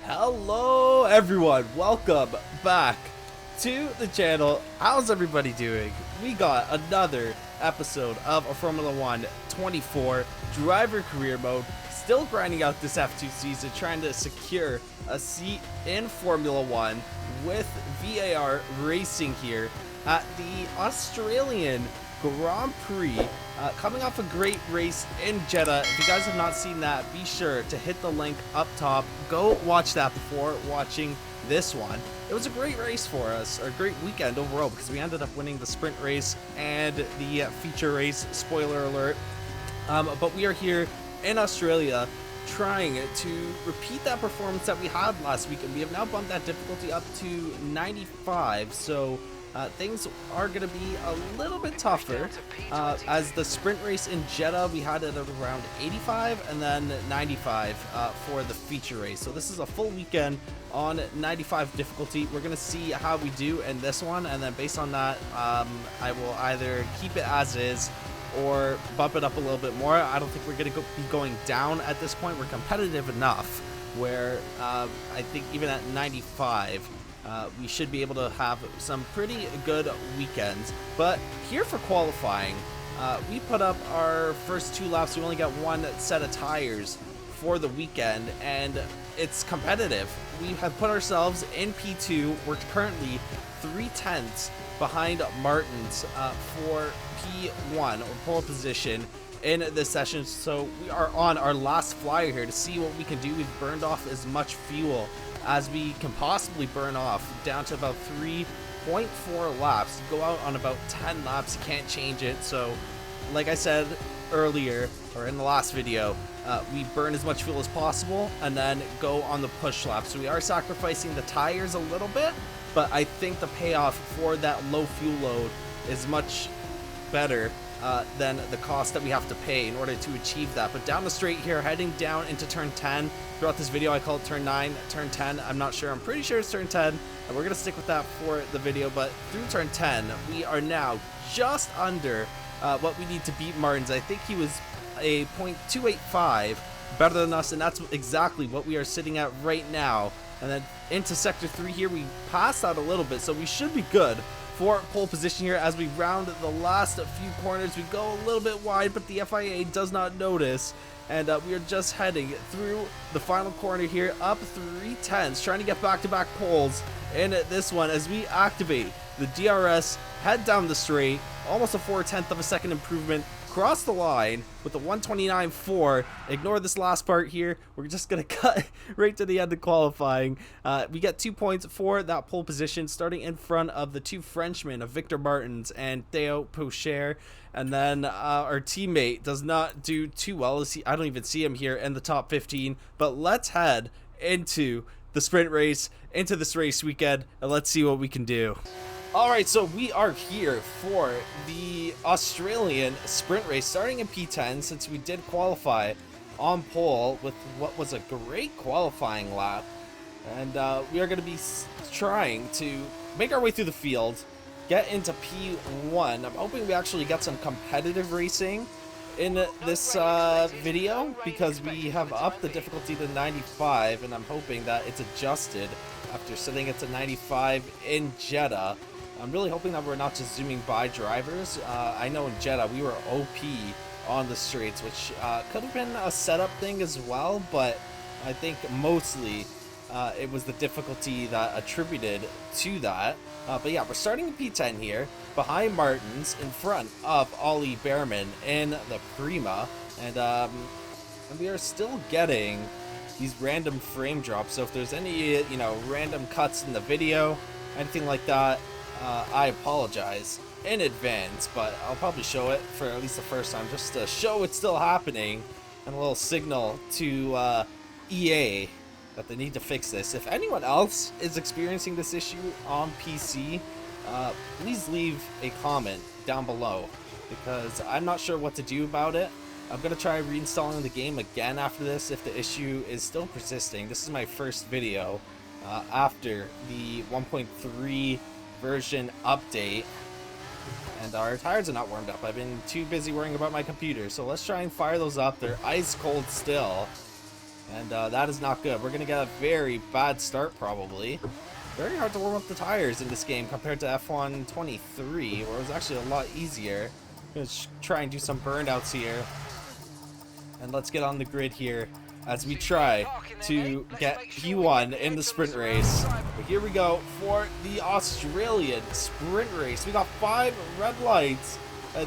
Hello everyone, welcome back to the channel. How's everybody doing? We got another episode of a Formula One 24 driver career mode. Still grinding out this F2 season, trying to secure a seat in Formula One with VAR Racing here at the Australian Grand Prix, coming off a great race in Jeddah. If you guys have not seen that, be sure to hit the link up top. Go watch that before watching this one. It was a great race for us, or a great weekend overall, because we ended up winning the sprint race and the feature race, spoiler alert. But we are here in Australia trying to repeat that performance that we had last week, and we have now bumped that difficulty up to 95, so things are going to be a little bit tougher. As the sprint race in Jeddah, we had it at around 85 and then 95 for the feature race. So this is a full weekend on 95 difficulty. We're going to see how we do in this one, and then based on that, I will either keep it as is or bump it up a little bit more. I don't think we're going to be going down at this point. We're competitive enough where I think even at 95, we should be able to have some pretty good weekends. But here for qualifying, we put up our first 2 laps. We only got 1 set of tires for the weekend, and it's competitive. We have put ourselves in P2. We're currently 3/10 behind Martins for P1, or pole position, in this session. So we are on our last flyer here to see what we can do. We've burned off as much fuel as we can possibly burn off, down to about 3.4 laps. Go out on about 10 laps, you can't change it. So like I said earlier, or in the last video, we burn as much fuel as possible and then go on the push lap. So we are sacrificing the tires a little bit, but I think the payoff for that low fuel load is much better than the cost that we have to pay in order to achieve that. But down the straight here, heading down into turn 10. Throughout this video I call it turn 9, turn 10, I'm not sure, I'm pretty sure it's turn 10, and we're gonna stick with that for the video. But through turn 10, we are now just under what we need to beat Martins. I think he was a 0.285 better than us, and that's exactly what we are sitting at right now. And then into sector 3 here, we passed out a little bit, so we should be good for pole position here. As we round the last few corners, we go a little bit wide, but the FIA does not notice, and we are just heading through the final corner here, up 3/10, trying to get back-to-back poles in this one as we activate the DRS, head down the straight, almost a 4/10 of a second improvement, cross the line with a 129.4. Ignore this last part here. We're just going to cut right to the end of qualifying. We get 2 points for that pole position, starting in front of the 2 Frenchmen of Victor Martins and Theo Pocher. And then our teammate does not do too well. I don't even see him here in the top 15. But let's head into the sprint race, into this race weekend, and let's see what we can do. Alright, so we are here for the Australian sprint race, starting in P10, since we did qualify on pole with what was a great qualifying lap. And we are going to be trying to make our way through the field, get into P1. I'm hoping we actually get some competitive racing in this video, because we have upped the difficulty to 95, and I'm hoping that it's adjusted after setting it to 95 in Jeddah. I'm really hoping that we're not just zooming by drivers. I know in Jeddah we were OP on the straights, which could have been a setup thing as well, but I think mostly it was the difficulty that attributed to that. But yeah, we're starting in P10 here, behind Martins, in front of Ollie Behrman in the Prima, and we are still getting these random frame drops. So if there's any, random cuts in the video, anything like that, I apologize in advance, but I'll probably show it for at least the first time, just to show it's still happening, and a little signal to EA that they need to fix this. If anyone else is experiencing this issue on PC, please leave a comment down below, because I'm not sure what to do about it. I'm going to try reinstalling the game again after this if the issue is still persisting. This is my first video after the 1.3 version update, and our tires are not warmed up. I've been too busy worrying about my computer, so let's try and fire those up. They're ice cold still, And that is not good. We're going to get a very bad start, probably. Very hard to warm up the tires in this game compared to F1 23, where it was actually a lot easier. Let's try and do some burnouts here. And let's get on the grid here as we try to get P1 in the sprint race. But here we go for the Australian sprint race. We got 5 red lights.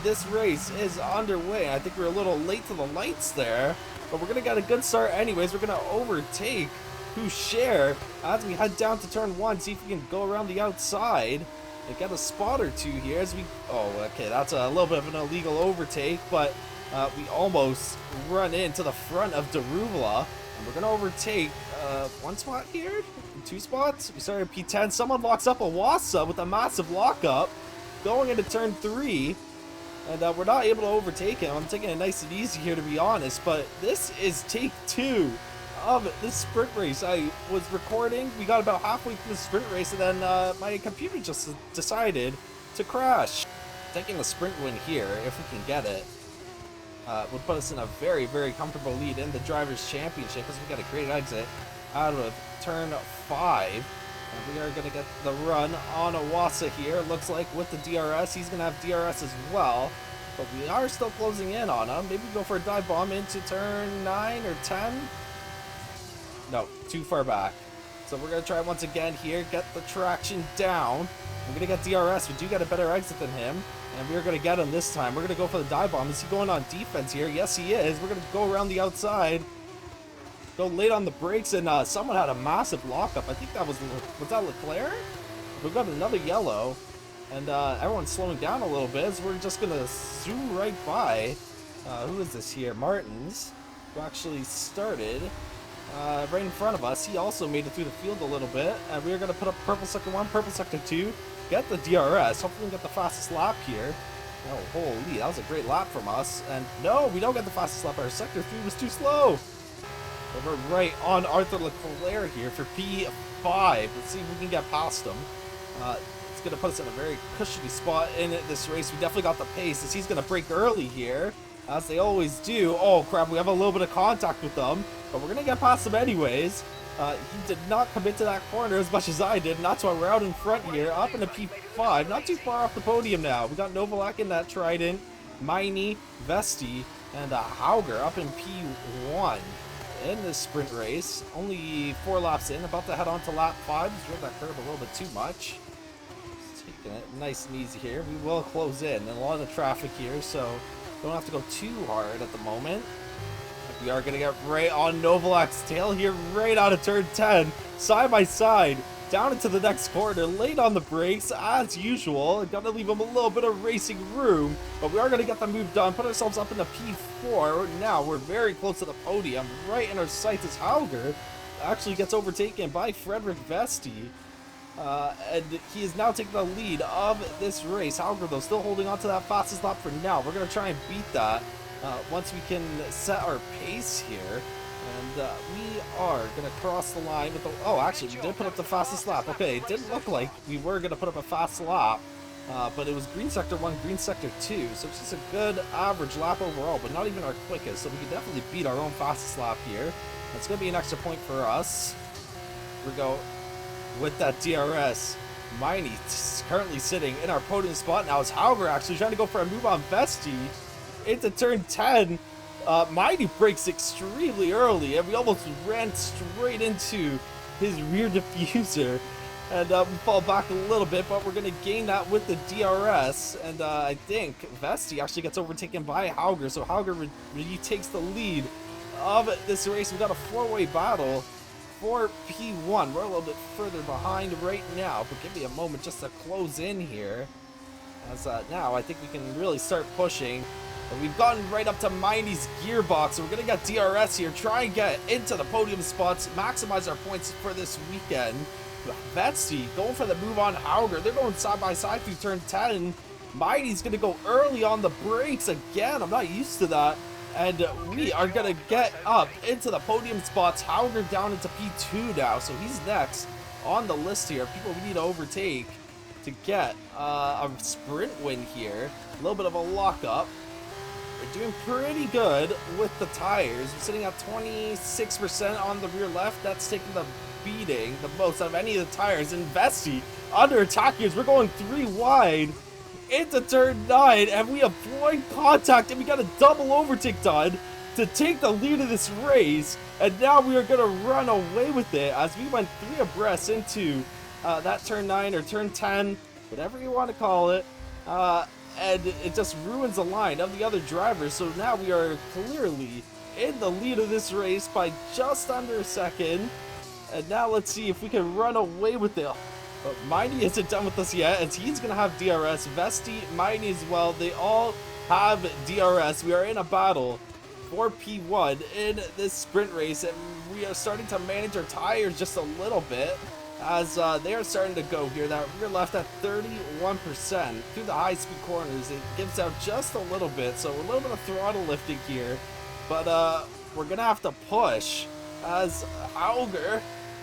This race is underway. I think we're a little late to the lights there, but we're going to get a good start anyways. We're going to overtake Husher as we head down to turn 1, see if we can go around the outside and get a spot or two here as we... Oh, okay, that's a little bit of an illegal overtake, but we almost run into the front of Daruvla, and we're going to overtake 1 spot here, 2 spots. We started P10. Someone locks up Awasa with a massive lockup going into turn 3, and we're not able to overtake him. I'm taking it nice and easy here, to be honest, but this is take 2 of this sprint race. I was recording, we got about halfway through the sprint race, and then my computer just decided to crash. Taking the sprint win here, if we can get it, would put us in a very, very comfortable lead in the Drivers' Championship, as we got a great exit out of turn 5. And we are going to get the run on Awasa here. Looks like with the DRS, he's going to have DRS as well. But we are still closing in on him. Maybe go for a dive bomb into turn 9 or 10. No, too far back. So we're going to try once again here, get the traction down. We're going to get DRS. We do get a better exit than him, and we're going to get him this time. We're going to go for the dive bomb. Is he going on defense here? Yes, he is. We're going to go around the outside, go late on the brakes, and someone had a massive lockup. I think that was that Leclerc? We got another yellow, and everyone's slowing down a little bit, so we're just going to zoom right by. Who is this here? Martins, who actually started right in front of us. He also made it through the field a little bit, and we're going to put up purple sector 1, purple sector 2, get the DRS. Hopefully we can get the fastest lap here. Oh, holy, that was a great lap from us. And no, we don't get the fastest lap. Our sector 3 was too slow. But we're right on Arthur Leclerc here for P5. Let's see if we can get past him. It's going to put us in a very cushiony spot in this race. We definitely got the pace, as he's going to brake early here, as they always do. Oh crap, we have a little bit of contact with them, but we're gonna get past him anyways. He did not commit to that corner as much as I did, and that's why we're out in front here, up into P5, not too far off the podium now. We got Novalak in that Trident, Miney, Vesti, and Hauger up in P1 in this sprint race. Only 4 laps in, about to head on to lap 5. Just drove that curve a little bit too much. Just taking it nice and easy here. We will close in, and a lot of traffic here, so don't have to go too hard at the moment. We are going to get right on Novalak's tail here, right out of turn 10, side by side, down into the next corner, late on the brakes, as usual. Got to leave him a little bit of racing room, but we are going to get the move done, put ourselves up into P4. Now we're very close to the podium, right in our sights as Hauger actually gets overtaken by Frederick Vesti. And he is now taking the lead of this race. Hauger, though, still holding on to that fastest lap for now. We're going to try and beat that once we can set our pace here. And we are going to cross the line with the... Oh, actually, we did put up the fastest lap. Okay, it didn't look like we were going to put up a fast lap, but it was green sector 1, green sector 2. So it's just a good average lap overall, but not even our quickest. So we can definitely beat our own fastest lap here. That's going to be an extra point for us. We go with that DRS. Miney currently sitting in our podium spot now as Hauger actually trying to go for a move on Vesti into turn 10. Miney brakes extremely early, and we almost ran straight into his rear diffuser. And we fall back a little bit, but we're going to gain that with the DRS. And I think Vesti actually gets overtaken by Hauger, so Hauger retakes the lead of this race. We got a 4-way battle for P1. We're a little bit further behind right now, but give me a moment just to close in here. As now I think we can really start pushing. But we've gotten right up to Miney's gearbox, so we're going to get DRS here, try and get into the podium spots, maximize our points for this weekend. Vesti going for the move on Hauger. They're going side by side through turn 10. Miney's going to go early on the brakes again. I'm not used to that. And we are going to get up into the podium spots. Hauger down into P2 now, so he's next on the list here. People we need to overtake to get a sprint win here. A little bit of a lockup. We're doing pretty good with the tires. We're sitting at 26% on the rear left. That's taking the beating the most out of any of the tires. And Vesti under attack here. We're going 3 wide into turn 9, and we avoid contact, and we got a double overtake done to take the lead of this race. And now we are going to run away with it as we went 3 abreast into that turn 9 or turn 10, whatever you want to call it. And it just ruins the line of the other drivers. So now we are clearly in the lead of this race by just under a second. And now let's see if we can run away with it. But Miney isn't done with us yet, as he's going to have DRS. Vesti, Miney as well, they all have DRS. We are in a battle for P1 in this sprint race, and we are starting to manage our tires just a little bit as they are starting to go here. That rear left at 31% through the high-speed corners. It gives out just a little bit, so a little bit of throttle lifting here. But we're going to have to push as Hauger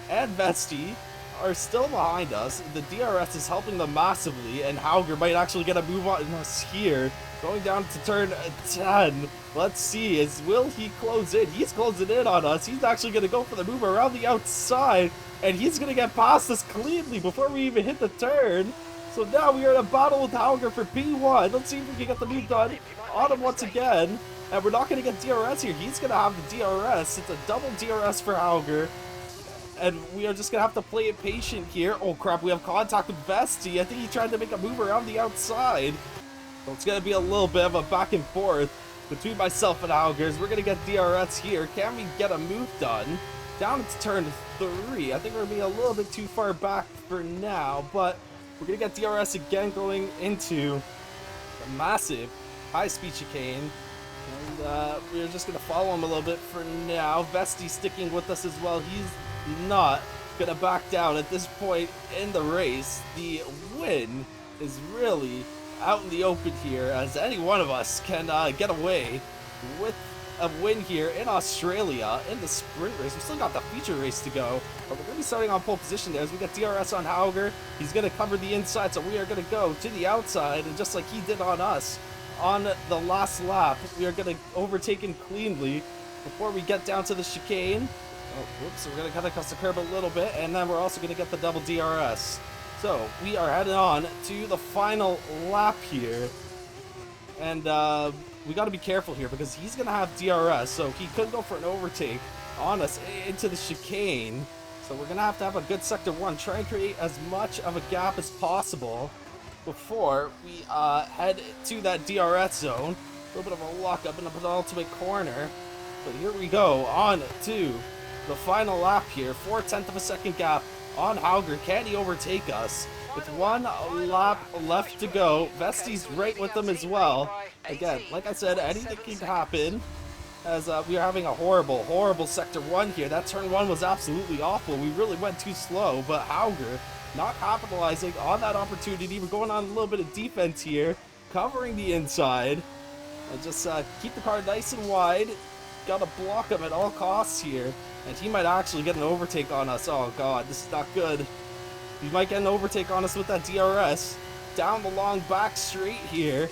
and Vesti are still behind us. The DRS is helping them massively, and Hauger might actually get a move on us here. Going down to turn 10. Let's see, will he close in? He's closing in on us. He's actually going to go for the move around the outside, and he's going to get past us cleanly before we even hit the turn. So now we are in a battle with Hauger for P1. Let's see if we can get the move done on him once again. And we're not going to get DRS here. He's going to have the DRS. It's a double DRS for Hauger. And we are just going to have to play it patient here. Oh crap, we have contact with Vesti. I think he tried to make a move around the outside. So it's going to be a little bit of a back and forth between myself and Haugers. We're going to get DRS here. Can we get a move done? Down into turn 3. I think we're going to be a little bit too far back for now. But we're going to get DRS again going into a massive high-speed chicane. And we're just going to follow him a little bit for now. Vesti sticking with us as well. He's not gonna back down at this point in the race. The win is really out in the open here, as any one of us can get away with a win here in Australia in the sprint race. We still got the feature race to go, but we're gonna be starting on pole position there as we get DRS on Hauger. He's gonna cover the inside, so we are gonna go to the outside, and just like he did on us on the last lap, we are gonna overtake him cleanly before we get down to the chicane. Oh, whoops, so we're going to cut across the curb a little bit, and then we're also going to get the double DRS. So, we are heading on to the final lap here. And we got to be careful here, because he's going to have DRS, so he could go for an overtake on us into the chicane. So we're going to have a good sector 1, try and create as much of a gap as possible before we head to that DRS zone. A little bit of a lock up in the penultimate corner. But here we go, on to the final lap here. 4/10 of a second gap on Hauger. Can he overtake us? With 1 lap left to go. Vesti's right with them as well. Again, like I said, anything can happen, as we are having a horrible sector 1 here. That turn 1 was absolutely awful. We really went too slow, but Hauger not capitalizing on that opportunity. We're going on a little bit of defense here, covering the inside, and just keep the car nice and wide. Gotta block him at all costs here. And he might actually get an overtake on us. Oh god, this is not good. He might get an overtake on us with that DRS. Down the long back straight here.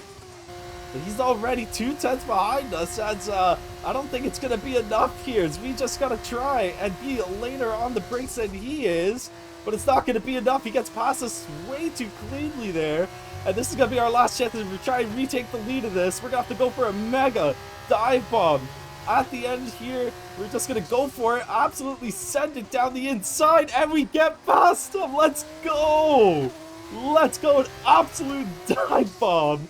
But he's already 2/10 behind us, as I don't think it's going to be enough here. As we just got to try and be later on the brakes than he is. But it's not going to be enough. He gets past us way too cleanly there. And this is going to be our last chance to try and retake the lead of this. We're going to have to go for a mega dive bomb. At the end here, we're just going to go for it, absolutely send it down the inside, and we get past him. Let's go! Let's go, an absolute dive bomb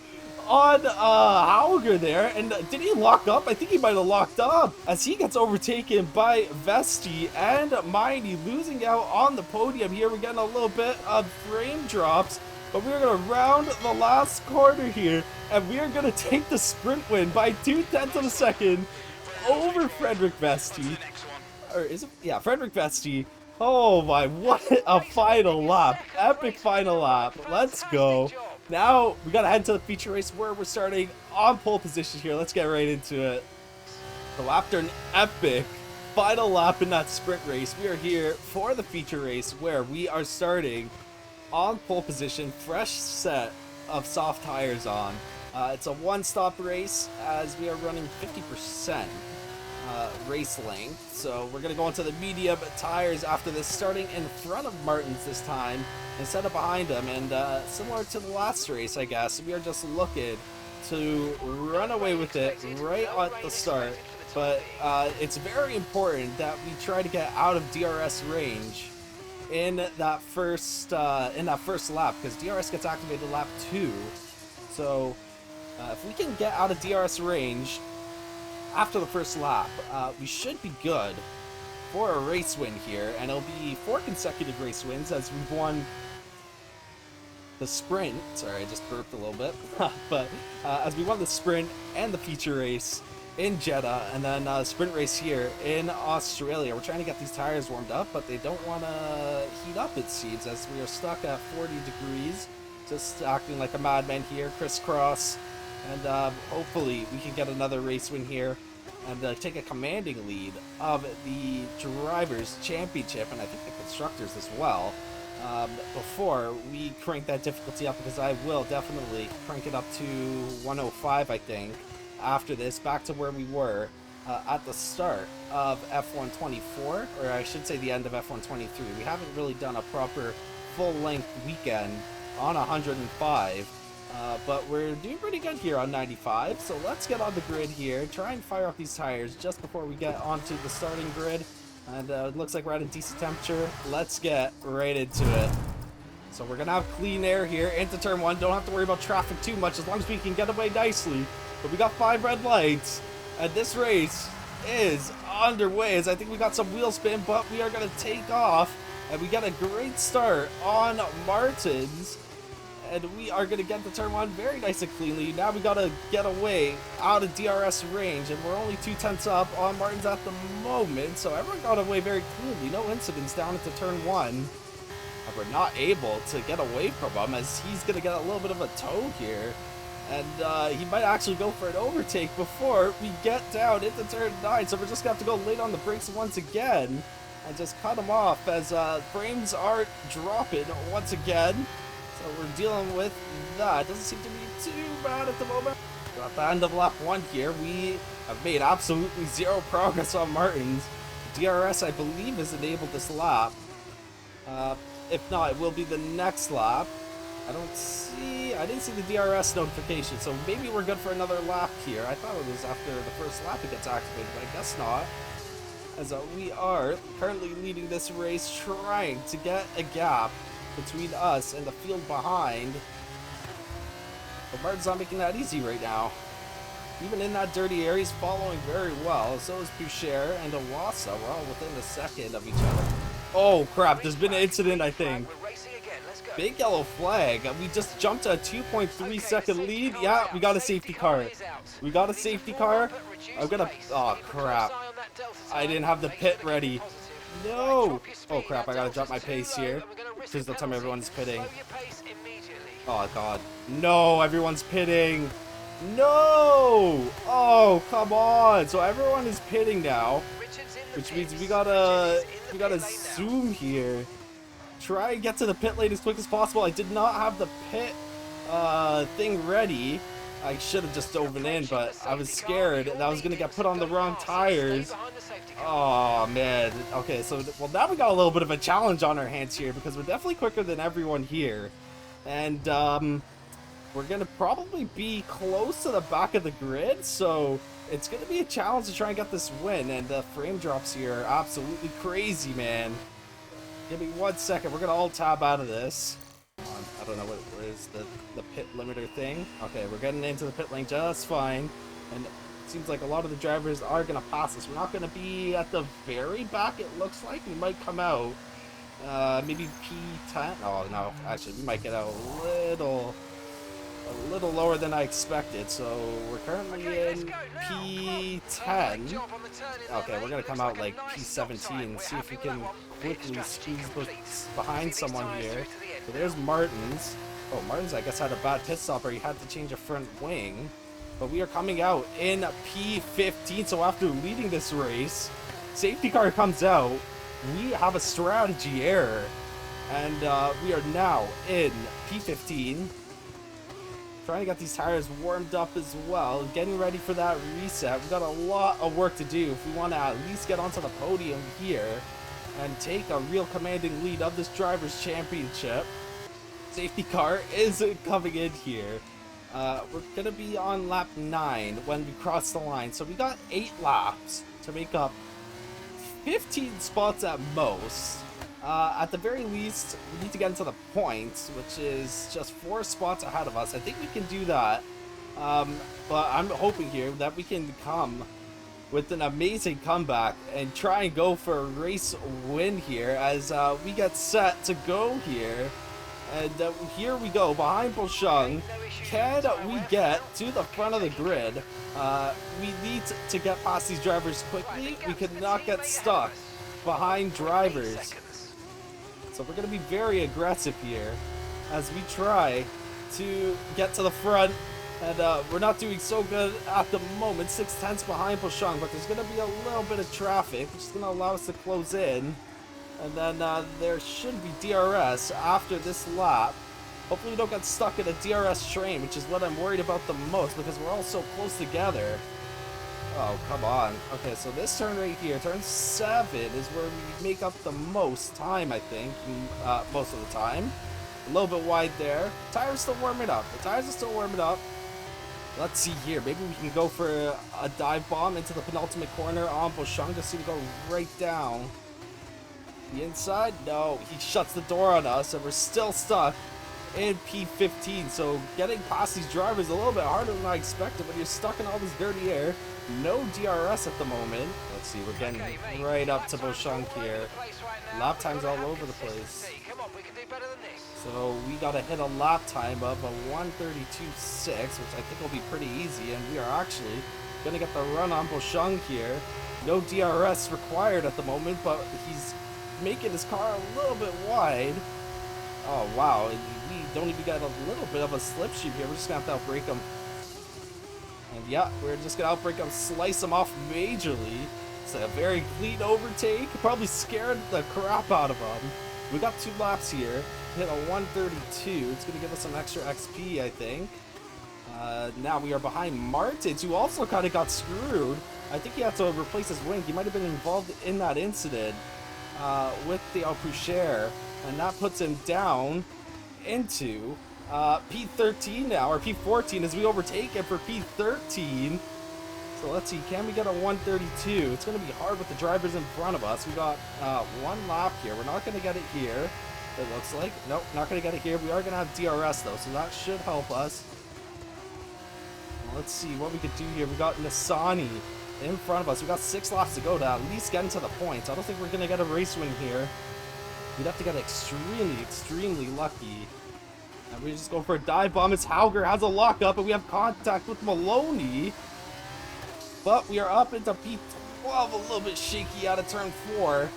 on Hauger there. And did he lock up? I think he might have locked up, as he gets overtaken by Vesti and Miney, losing out on the podium here. We're getting a little bit of frame drops, but we're going to round the last corner here, and we are going to take the sprint win by 2/10 of a second over Frederick Vesti. Or is it? Yeah, Frederick Vesti. Oh my, what a final lap. Epic final lap. Let's go. Now, we gotta head to the feature race where we're starting on pole position here. Let's get right into it. So after an epic final lap in that sprint race, we are here for the feature race where we are starting on pole position, fresh set of soft tires on. It's a one-stop race as we are running 50% race length. So we're going to go into the medium tires after this, starting in front of Martins this time instead of behind him. And similar to the last race, I guess, we are just looking to run away with it right at the start. But it's very important that we try to get out of DRS range in that first lap, because DRS gets activated lap 2. So if we can get out of DRS range after the first lap, we should be good for a race win here, and it'll be 4 consecutive race wins as we've won the sprint. Sorry, I just burped a little bit. But as we won the sprint and the feature race in Jeddah, and then sprint race here in Australia. We're trying to get these tires warmed up, but they don't want to heat up, it seems, as we are stuck at 40 degrees. Just acting like a madman here, crisscross. And hopefully we can get another race win here and take a commanding lead of the Drivers' Championship, and I think the Constructors as well, before we crank that difficulty up, because I will definitely crank it up to 105, I think, after this, back to where we were at the start of F1 24, or I should say the end of F1 23. We haven't really done a proper full-length weekend on 105. But we're doing pretty good here on 95, so let's get on the grid here, try and fire up these tires just before we get onto the starting grid, and it looks like we're at a decent temperature. Let's get right into it. So we're going to have clean air here into turn 1, don't have to worry about traffic too much as long as we can get away nicely, but we got 5 red lights, and this race is underway as I think we got some wheel spin, but we are going to take off, and we get a great start on Martins. And we are going to get the turn 1 very nice and cleanly. Now we got to get away out of DRS range, and we're only 2/10 up on Martins at the moment. So everyone got away very cleanly. No incidents down into turn 1. And we're not able to get away from him as he's going to get a little bit of a tow here. And he might actually go for an overtake before we get down into turn 9. So we're just going to have to go late on the brakes once again and just cut him off as frames are dropping once again. So we're dealing with that. Doesn't seem to be too bad at the moment. So at the end of lap 1 here, we have made absolutely zero progress on Martins. DRS, I believe, is enabled this lap. If not, it will be the next lap. I didn't see the DRS notification, so maybe we're good for another lap here. I thought it was after the first lap it gets activated, but I guess not. As we are currently leading this race, trying to get a gap between us and the field behind. But Martin's not making that easy right now. Even in that dirty area, he's following very well. So is Boucher and Iwasa. We're all within a second of each other. Oh crap, there's been an incident, I think. Big yellow flag. We just jumped a 2.3 second lead. Yeah, we got a safety car. We got a safety car. I'm gonna... Oh crap. I didn't have the pit ready. No! Oh crap, I gotta drop my pace here. Please don't tell me everyone's pitting. Oh god. No, everyone's pitting. No! Oh, come on. So everyone is pitting now, which means we gotta zoom here. Try and get to the pit lane as quick as possible. I did not have the pit thing ready. I should have just dove in, but I was scared that I was gonna get put on the wrong tires. Oh man. Okay, so well now we got a little bit of a challenge on our hands here because we're definitely quicker than everyone here, and we're gonna probably be close to the back of the grid. So it's gonna be a challenge to try and get this win. And the frame drops here are absolutely crazy, man. Give me 1 second. We're gonna alt tab out of this. I don't know where is the pit limiter thing. Okay, we're getting into the pit lane just fine, and it seems like a lot of the drivers are gonna pass us. We're not gonna be at the very back. It looks like we might come out maybe P10. Oh no, actually we might get out a little lower than I expected. So we're currently in P10. Okay, we're gonna come out like P17. See if we can quickly squeeze behind someone here. So there's Martins. Oh, Martins, I guess, had a bad pit stop, or he had to change a front wing. But we are coming out in P15. So after leading this race, safety car comes out. We have a strategy error, and we are now in P15. Trying to get these tires warmed up as well. Getting ready for that reset. We've got a lot of work to do if we want to at least get onto the podium here and take a real commanding lead of this Drivers' Championship. Safety car is coming in here. We're going to be on lap 9 when we cross the line. So we got 8 laps to make up 15 spots at most. At the very least, we need to get into the points, which is just 4 spots ahead of us. I think we can do that. But I'm hoping here that we can come with an amazing comeback and try and go for a race win here as we get set to go here. And here we go, behind Bosheng. Can we get to the front of the grid? We need to get past these drivers quickly. We cannot get stuck behind drivers. So we're going to be very aggressive here as we try to get to the front. And we're not doing so good at the moment. 6/10 behind Bosheng, but there's going to be a little bit of traffic, which is going to allow us to close in. And then there should be DRS after this lap. Hopefully we don't get stuck in a DRS train, which is what I'm worried about the most because we're all so close together. Oh, come on. Okay, so this turn right here, turn 7, is where we make up the most time, I think, most of the time. A little bit wide there. Tires still warming up. The tires are still warming up. Let's see here. Maybe we can go for a dive bomb into the penultimate corner on Bosheng. Just see him go right down. The inside? No, he shuts the door on us, and we're still stuck in P15. So getting past these drivers is a little bit harder than I expected when you're stuck in all this dirty air. No DRS at the moment. Let's see, we're getting right up to Bosheng here. Lap times all over the place. So we gotta hit a lap time of a 1:32.6, which I think will be pretty easy, and we are actually gonna get the run on Bosheng here. No DRS required at the moment, but he's making his car a little bit wide. Oh wow, we don't even get a little bit of a slipstream here. We're just gonna have to outbrake him. And yeah, we're just gonna outbrake him, slice him off majorly. It's a very clean overtake. Probably scared the crap out of him. We got 2 laps here. Hit a 1:32. It's gonna give us some extra XP, I think. Now we are behind Martins, who also kind of got screwed. I think he had to replace his wing. He might have been involved in that incident with the Alpucher, and that puts him down into P13 now, or P14 as we overtake him for P13. So let's see, can we get a 1:32? It's going to be hard with the drivers in front of us. We got 1 lap here. We're not going to get it here, it looks like. Nope, not going to get it here. We are going to have DRS though, so that should help us. Let's see what we could do here. We got Nissany in front of us. We got 6 laps to go to at least get into the points. I don't think we're going to get a race win here. We'd have to get extremely lucky. And we just go for a dive bomb as Hauger has a lockup, and we have contact with Maloney. But we are up into P12, a little bit shaky out of turn 4.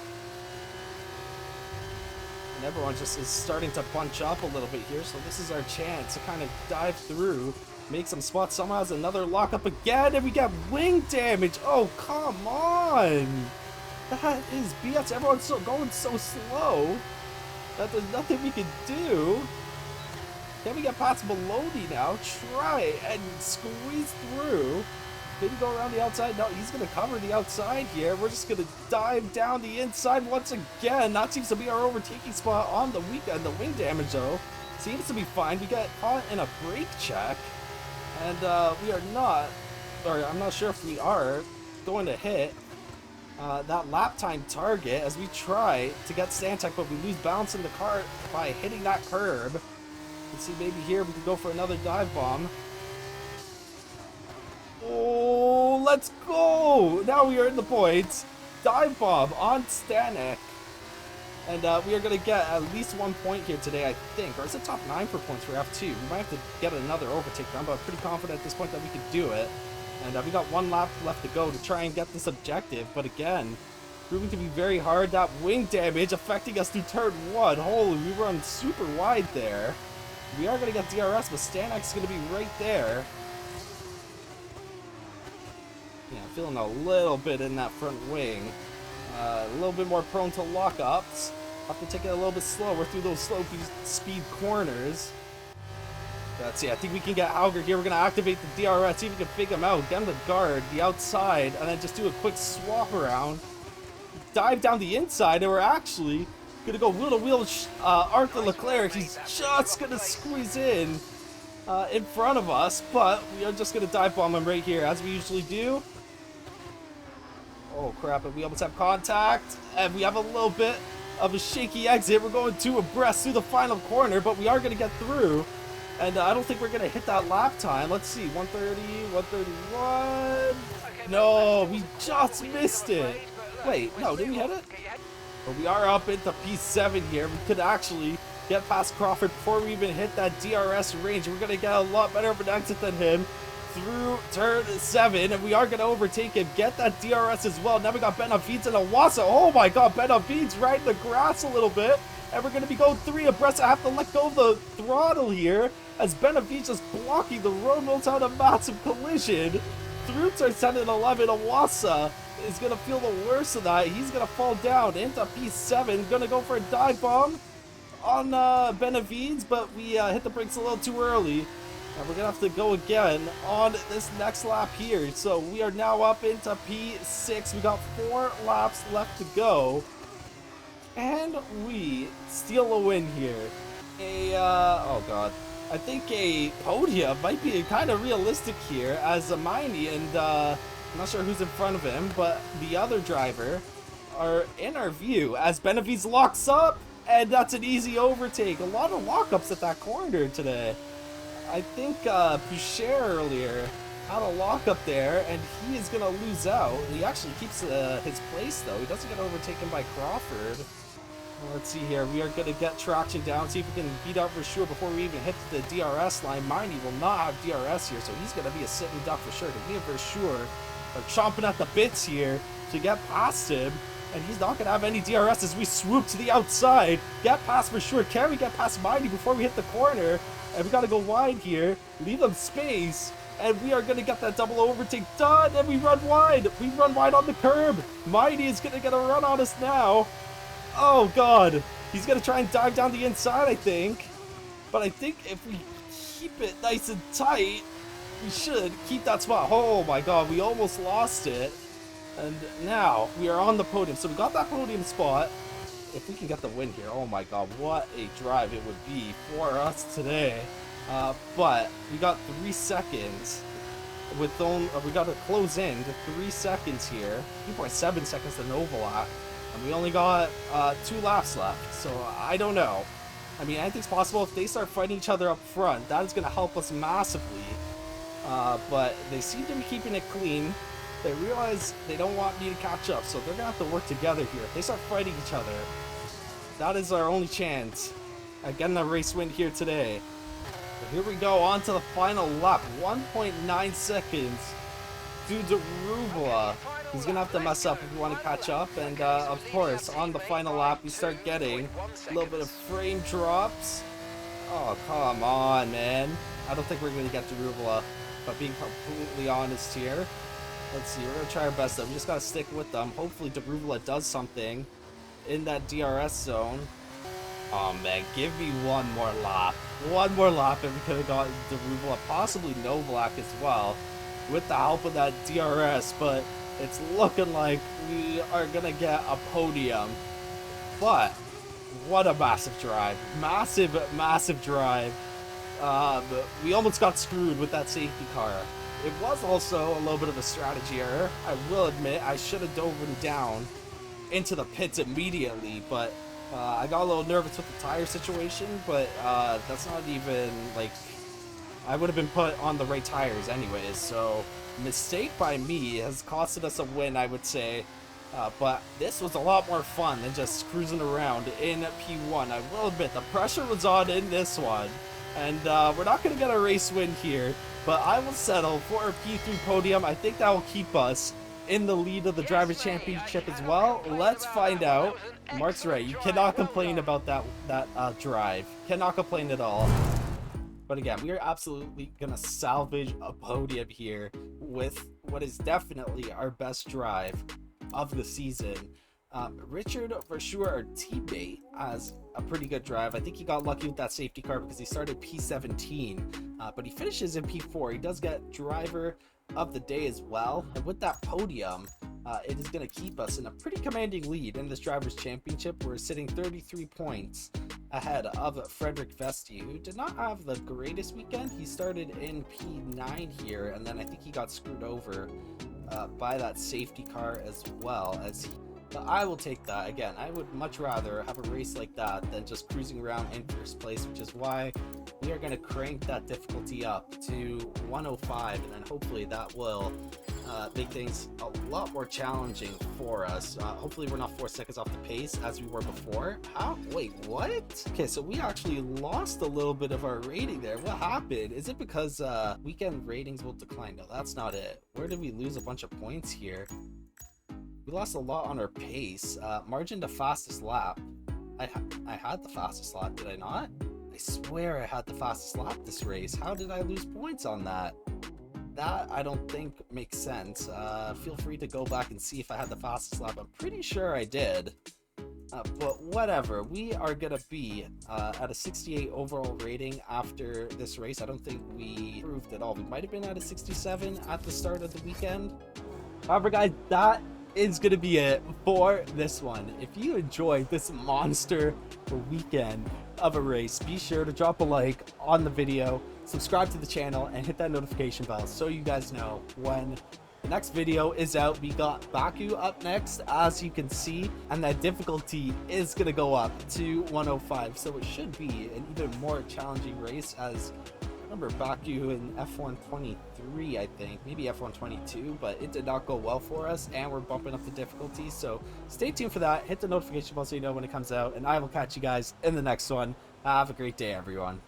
And everyone just is starting to bunch up a little bit here, so this is our chance to kind of dive through, make some spots. Someone has another lockup again, and we get wing damage. Oh, come on! That is BS. Everyone's going so slow that there's nothing we can do. Can we get past Maloney now? Try and squeeze through. Maybe go around the outside. No, he's going to cover the outside here. We're just going to dive down the inside once again. That seems to be our overtaking spot on the weekend. The wing damage, though, seems to be fine. We got caught in a brake check, and we are not, or I'm not sure if we are, going to hit that lap time target as we try to get Stantec, but we lose balance in the car by hitting that curb. Let's see, maybe here we can go for another dive bomb. Oh, let's go! Now we are in the points. Dive bomb on Stanek. And we are going to get at least 1 point here today, I think. Or is it top 9 for points for F2? We might have to get another overtake done, but I'm pretty confident at this point that we could do it. And we got 1 lap left to go to try and get this objective. But again, proving to be very hard. That wing damage affecting us through turn 1. Holy, we run super wide there. We are going to get DRS, but Stanek's going to be right there. Yeah, I'm feeling a little bit in that front wing. A little bit more prone to lockups. Have to take it a little bit slower through those slow speed corners. Let's see, I think we can get Auger here. We're going to activate the DRS, see if we can fake him out. Get him to guard the outside, and then just do a quick swap around. Dive down the inside, and we're actually going to go wheel-to-wheel Arthur Leclerc. He's just going to squeeze in front of us, but we are just going to dive bomb him right here, as we usually do. Oh, crap, and we almost have contact, and we have a little bit of a shaky exit. We're going two abreast through the final corner, but we are going to get through. And I don't think we're going to hit that lap time. Let's see, 130, 131. No, we just missed it. Wait, no, did we hit it? But we are up into P7 here. We could actually get past Crawford before we even hit that DRS range. We're going to get a lot better of an exit than him through turn 7. And we are going to overtake him, get that DRS as well. Now we got Benavides and Iwasa. Oh my god, Benavides right in the grass a little bit. And we're going to be going 3 abreast. I have to let go of the throttle here, as Benavides is blocking the road, rolls out a massive collision. Through turn 10 and 11, Iwasa is going to feel the worst of that. He's going to fall down into P7. Going to go for a dive bomb on Benavides, but we hit the brakes a little too early. And we're going to have to go again on this next lap here. So we are now up into P6. We got 4 laps left to go. And we steal a win here. Oh god. I think a podium might be kind of realistic here, as Hermione and I'm not sure who's in front of him, but the other driver are in our view as Benavides locks up, and that's an easy overtake. A lot of lockups at that corner today. I think Boucher earlier had a lockup there, and he is going to lose out. He actually keeps his place, though. He doesn't get overtaken by Crawford. Let's see here. We are going to get traction down, see if we can beat out for sure before we even hit the DRS line. Miney will not have DRS here, so he's going to be a sitting duck for sure. We for sure are chomping at the bits here to get past him, and he's not going to have any DRS as we swoop to the outside. Get past for sure. Can we get past Miney before we hit the corner? And we got to go wide here, leave them space, and we are going to get that double overtake done, and we run wide. We run wide on the curb. Miney is going to get a run on us now. Oh god, he's gonna try and dive down the inside, I think. But I think if we keep it nice and tight, we should keep that spot. Oh my god, we almost lost it. And now we are on the podium. So we got that podium spot. If we can get the win here, oh my god, what a drive it would be for us today. But we got 3 seconds. We got to close in to 3 seconds here. 2.7 seconds to Novalak. And we only got 2 laps left, so I don't know. I mean, anything's possible. If they start fighting each other up front, that is going to help us massively. But they seem to be keeping it clean. They realize they don't want me to catch up, so they're going to have to work together here. If they start fighting each other, that is our only chance at getting a race win here today. But here we go, on to the final lap. 1.9 seconds due to Rubla. He's going to have to mess up if we want to catch up. And, of course, on the final lap, we start getting a little bit of frame drops. Oh, come on, man. I don't think we're going to get to Rubla, but being completely honest here. Let's see, we're going to try our best, though. We just got to stick with them. Hopefully, Daruvula does something in that DRS zone. Oh, man, give me one more lap. One more lap, and we could have gotten Daruvula, possibly Novalak as well, with the help of that DRS, but it's looking like we are going to get a podium. But what a massive drive. Massive, massive drive. We almost got screwed with that safety car. It was also a little bit of a strategy error. I will admit, I should have dove down into the pits immediately, but I got a little nervous with the tire situation, but that's not even, like, I would have been put on the right tires anyways, so mistake by me has costed us a win, I would say. But this was a lot more fun than just cruising around in P1. I will admit, the pressure was on in this one. And we're not going to get a race win here, but I will settle for a P3 podium. I think that will keep us in the lead of the Drivers' Championship as well. Let's find out. Mark's right. You cannot complain about that drive. Cannot complain at all. But again, we are absolutely going to salvage a podium here with what is definitely our best drive of the season. Richard, for sure, our teammate, has a pretty good drive. I think he got lucky with that safety car because he started P17, but he finishes in P4. He does get driver of the day as well. And with that podium, it is going to keep us in a pretty commanding lead in this Drivers' Championship. We're sitting 33 points ahead of Frederick Vesti, who did not have the greatest weekend. He started in P9 here, and then I think he got screwed over by that safety car as well. But I will take that. Again, I would much rather have a race like that than just cruising around in first place, which is why we are going to crank that difficulty up to 105, and then hopefully that will make things a lot more challenging for us. Hopefully we're not 4 seconds off the pace as we were before. How? Wait, what? Okay, so we actually lost a little bit of our rating there. What happened? Is it because weekend ratings will decline? No, that's not it. Where did we lose a bunch of points here? We lost a lot on our pace. Margin to fastest lap. I had the fastest lap, did I not? I swear I had the fastest lap this race. How did I lose points on that? That I don't think makes sense. Feel free to go back and see if I had the fastest lap. I'm pretty sure I did. But whatever, we are gonna be at a 68 overall rating after this race. I don't think we improved at all. We might have been at a 67 at the start of the weekend. However, guys, that is gonna be it for this one. If you enjoyed this monster weekend of a race, be sure to drop a like on the video, subscribe to the channel, and hit that notification bell so you guys know when the next video is out. We got Baku up next, as you can see, and that difficulty is gonna go up to 105, so it should be an even more challenging race. As remember Baku in F1 23, I think, maybe F1 22, but it did not go well for us, and we're bumping up the difficulty. So stay tuned for that. Hit the notification bell so you know when it comes out, and I will catch you guys in the next one. Have a great day, everyone.